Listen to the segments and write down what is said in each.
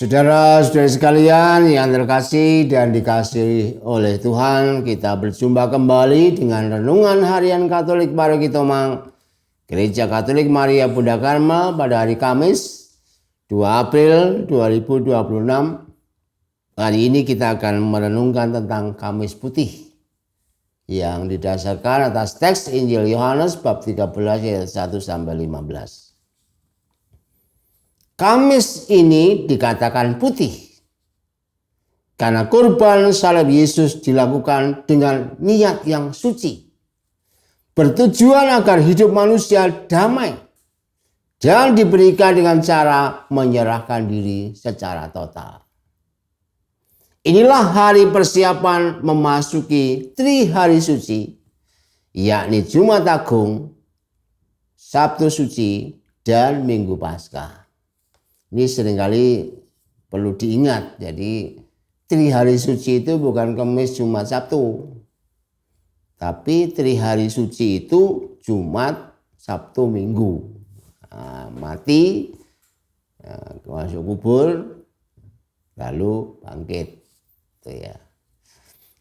Saudara-saudari sekalian yang terkasih dan dikasihi oleh Tuhan, kita berjumpa kembali dengan Renungan Harian Katolik Paroki Tomang, Gereja Katolik Maria Bunda Karmel pada hari Kamis 2 April 2026. Hari ini kita akan merenungkan tentang Kamis Putih yang didasarkan atas teks Injil Yohanes bab 13 ayat 1-15. Kamis ini dikatakan putih karena kurban salib Yesus dilakukan dengan niat yang suci, bertujuan agar hidup manusia damai dan diberikan dengan cara menyerahkan diri secara total. Inilah hari persiapan memasuki Trihari Suci, yakni Jumat Agung, Sabtu Suci, dan Minggu Paskah. Ini seringkali perlu diingat. Jadi Trihari Suci itu bukan Kamis, Jumat, Sabtu. Tapi Trihari Suci itu Jumat, Sabtu, Minggu. Mati, masuk kubur, lalu bangkit. Itu ya.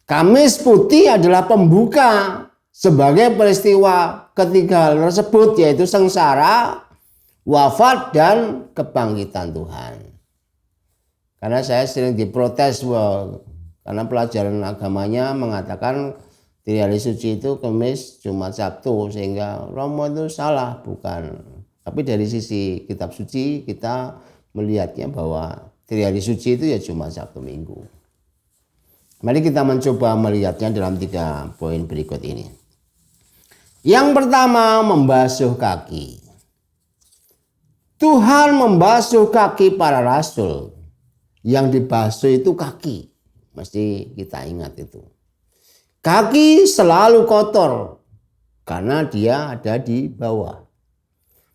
Kamis Putih adalah pembuka sebagai peristiwa ketiga hal tersebut, yaitu sengsara, wafat, dan kebangkitan Tuhan. Karena saya sering diprotes karena pelajaran agamanya mengatakan Trihari Suci itu Kamis, Jumat, Sabtu, sehingga Romo itu salah. Bukan. Tapi dari sisi kitab suci kita melihatnya bahwa Trihari Suci itu ya Jumat, Sabtu, Minggu. Mari kita mencoba melihatnya dalam 3 poin berikut ini. Yang pertama, membasuh kaki. Tuhan membasuh kaki para rasul. Yang dibasuh itu kaki. Mesti kita ingat itu. Kaki selalu kotor karena dia ada di bawah.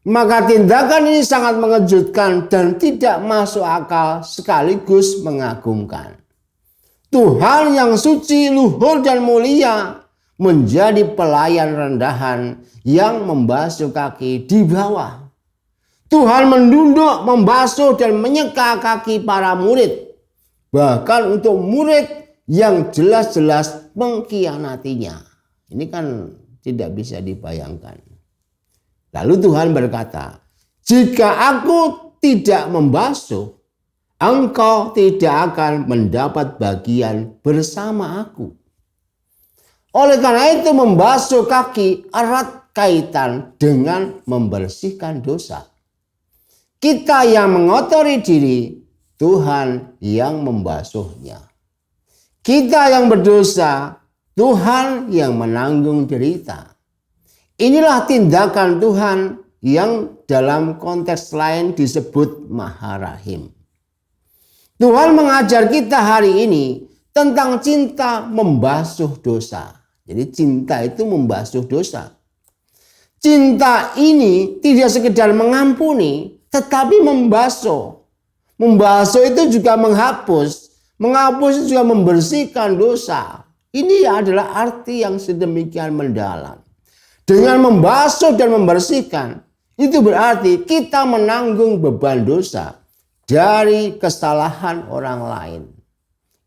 Maka tindakan ini sangat mengejutkan dan tidak masuk akal sekaligus mengagumkan. Tuhan yang suci, luhur, dan mulia menjadi pelayan rendahan yang membasuh kaki di bawah. Tuhan menduduk, membasuh, dan menyeka kaki para murid. Bahkan untuk murid yang jelas-jelas mengkhianatinya. Ini kan tidak bisa dibayangkan. Lalu Tuhan berkata, "Jika aku tidak membasuh, engkau tidak akan mendapat bagian bersama aku." Oleh karena itu membasuh kaki erat kaitan dengan membersihkan dosa. Kita yang mengotori diri, Tuhan yang membasuhnya. Kita yang berdosa, Tuhan yang menanggung derita. Inilah tindakan Tuhan yang dalam konteks lain disebut Maharahim. Tuhan mengajar kita hari ini tentang cinta membasuh dosa. Jadi cinta itu membasuh dosa. Cinta ini tidak sekedar mengampuni, tetapi membasuh. Membasuh itu juga menghapus. Menghapus itu juga membersihkan dosa. Ini adalah arti yang sedemikian mendalam. Dengan membasuh dan membersihkan, itu berarti kita menanggung beban dosa dari kesalahan orang lain.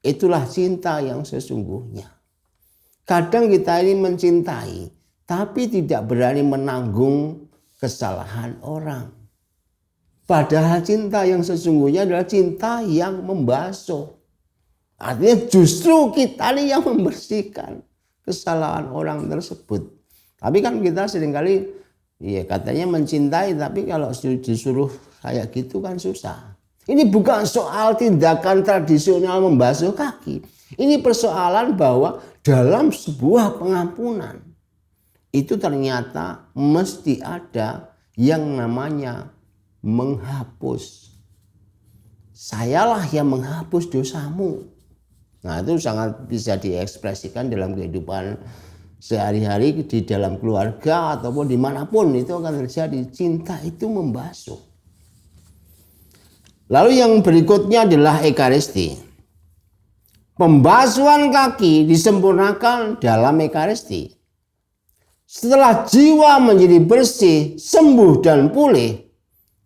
Itulah cinta yang sesungguhnya. Kadang kita ini mencintai, tapi tidak berani menanggung kesalahan orang. Padahal cinta yang sesungguhnya adalah cinta yang membasuh. Artinya justru kita ini yang membersihkan kesalahan orang tersebut. Tapi kan kita seringkali katanya mencintai, tapi kalau disuruh kayak gitu kan susah. Ini bukan soal tindakan tradisional membasuh kaki. Ini persoalan bahwa dalam sebuah pengampunan itu ternyata mesti ada yang namanya menghapus. Sayalah yang menghapus dosamu. Nah, itu sangat bisa diekspresikan dalam kehidupan sehari-hari di dalam keluarga ataupun dimanapun itu akan terjadi. Cinta itu membasuh. Lalu yang berikutnya adalah Ekaristi. Pembasuhan kaki disempurnakan dalam Ekaristi. Setelah jiwa menjadi bersih, sembuh, dan pulih,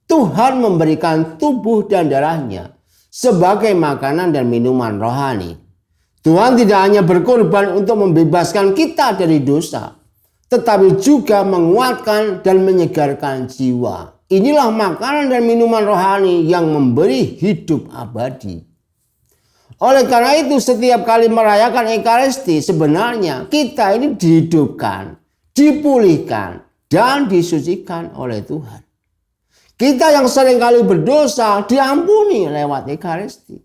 Tuhan memberikan tubuh dan darahnya sebagai makanan dan minuman rohani. Tuhan tidak hanya berkorban untuk membebaskan kita dari dosa, tetapi juga menguatkan dan menyegarkan jiwa. Inilah makanan dan minuman rohani yang memberi hidup abadi. Oleh karena itu setiap kali merayakan Ekaristi sebenarnya kita ini dihidupkan, dipulihkan, dan disucikan oleh Tuhan. Kita yang seringkali berdosa diampuni lewat Ekaristi.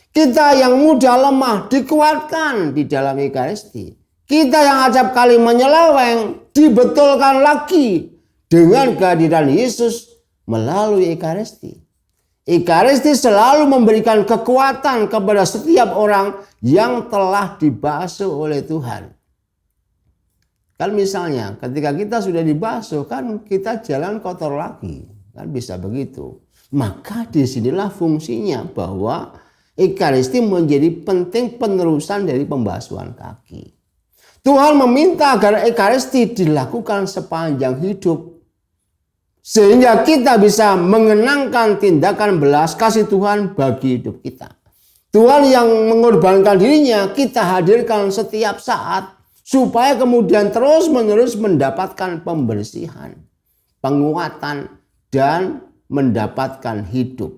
Kita yang mudah lemah dikuatkan di dalam Ekaristi. Kita yang acap kali menyeleweng dibetulkan lagi dengan kehadiran Yesus melalui Ekaristi. Ekaristi selalu memberikan kekuatan kepada setiap orang yang telah dibasuh oleh Tuhan. Kan misalnya ketika kita sudah dibasuh kan kita jalan kotor lagi. Kan bisa begitu. Maka disinilah fungsinya bahwa Ekaristi menjadi penting penerusan dari pembasuhan kaki. Tuhan meminta agar Ekaristi dilakukan sepanjang hidup. Sehingga kita bisa mengenangkan tindakan belas kasih Tuhan bagi hidup kita. Tuhan yang mengorbankan dirinya kita hadirkan setiap saat. Supaya kemudian terus menerus mendapatkan pembersihan, penguatan, dan mendapatkan hidup.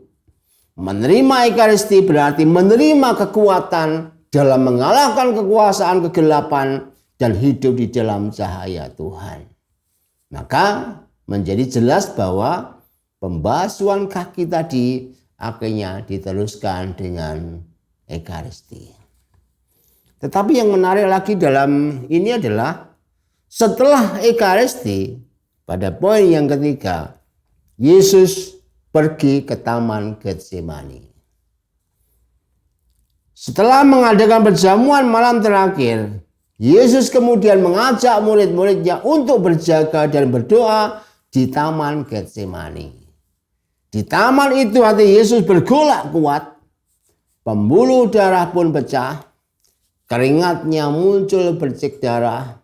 Menerima Ekaristi berarti menerima kekuatan dalam mengalahkan kekuasaan kegelapan dan hidup di dalam cahaya Tuhan. Maka menjadi jelas bahwa pembasuhan kaki tadi akhirnya diteruskan dengan Ekaristi. Tetapi yang menarik lagi dalam ini adalah setelah Ekaristi pada poin yang ketiga, Yesus pergi ke Taman Getsemani. Setelah mengadakan perjamuan malam terakhir, Yesus kemudian mengajak murid-muridnya untuk berjaga dan berdoa di Taman Getsemani. Di taman itu hati Yesus bergolak kuat, pembuluh darah pun pecah, keringatnya muncul bercik darah.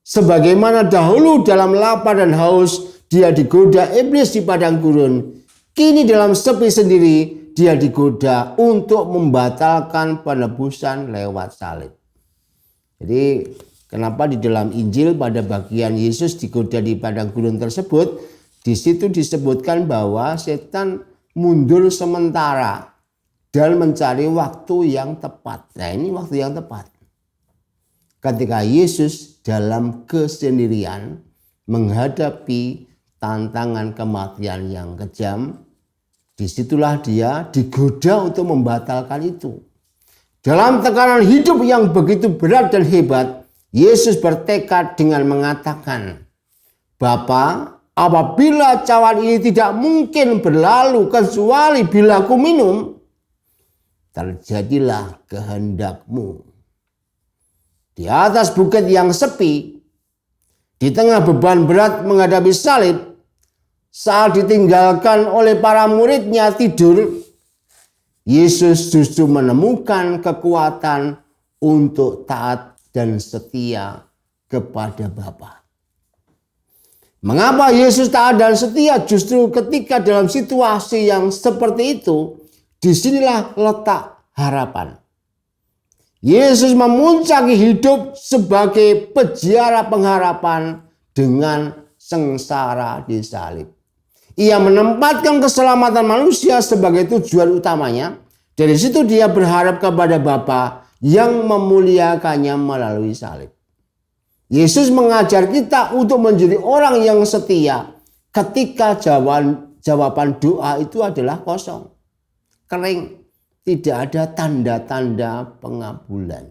Sebagaimana dahulu dalam lapar dan haus dia digoda iblis di padang gurun, kini dalam sepi sendiri dia digoda untuk membatalkan penebusan lewat salib. Jadi kenapa di dalam Injil pada bagian Yesus digoda di padang gurun tersebut, di situ disebutkan bahwa setan mundur sementara dan mencari waktu yang tepat. Nah ini waktu yang tepat. Ketika Yesus dalam kesendirian menghadapi tantangan kematian yang kejam, disitulah dia digoda untuk membatalkan itu. Dalam tekanan hidup yang begitu berat dan hebat, Yesus bertekad dengan mengatakan, "Bapa, apabila cawan ini tidak mungkin berlalu kecuali bila aku minum, terjadilah kehendak-Mu." Di atas bukit yang sepi, di tengah beban berat menghadapi salib, saat ditinggalkan oleh para muridnya tidur, Yesus justru menemukan kekuatan untuk taat dan setia kepada Bapa. Mengapa Yesus taat dan setia justru ketika dalam situasi yang seperti itu? Disinilah letak harapan. Yesus memuncaki hidup sebagai peziarah pengharapan dengan sengsara di salib. Ia menempatkan keselamatan manusia sebagai tujuan utamanya. Dari situ dia berharap kepada Bapa yang memuliakannya melalui salib. Yesus mengajar kita untuk menjadi orang yang setia ketika jawaban doa itu adalah kosong, kering, tidak ada tanda-tanda pengabulan.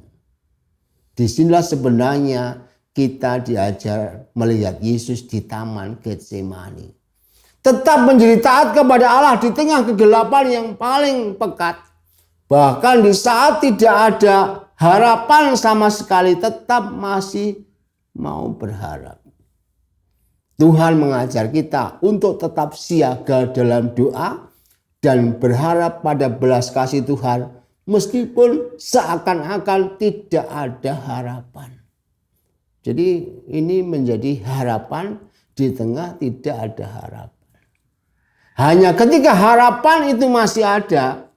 Disinilah sebenarnya kita diajar melihat Yesus di Taman Getsemani. Tetap menjadi taat kepada Allah di tengah kegelapan yang paling pekat. Bahkan di saat tidak ada harapan sama sekali, tetap masih mau berharap. Tuhan mengajar kita untuk tetap siaga dalam doa dan berharap pada belas kasih Tuhan meskipun seakan-akan tidak ada harapan. Jadi ini menjadi harapan di tengah tidak ada harapan. Hanya ketika harapan itu masih ada,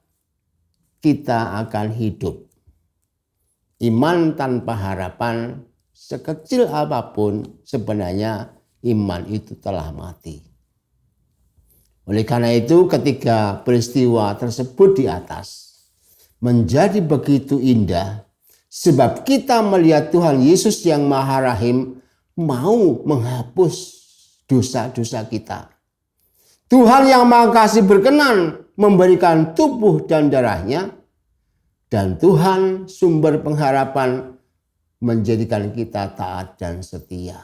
kita akan hidup. Iman tanpa harapan, sekecil apapun, sebenarnya iman itu telah mati. Oleh karena itu, ketika peristiwa tersebut di atas menjadi begitu indah, sebab kita melihat Tuhan Yesus yang Maha Rahim mau menghapus dosa-dosa kita. Tuhan yang Maha Kasih berkenan memberikan tubuh dan darahnya, dan Tuhan sumber pengharapan menjadikan kita taat dan setia.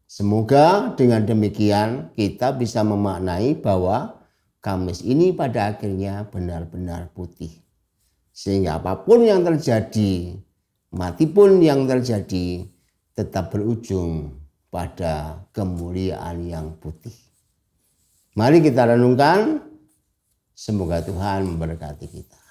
Semoga dengan demikian kita bisa memaknai bahwa Kamis ini pada akhirnya benar-benar putih. Sehingga apapun yang terjadi, mati pun yang terjadi, tetap berujung pada kemuliaan yang putih. Mari kita renungkan, semoga Tuhan memberkati kita.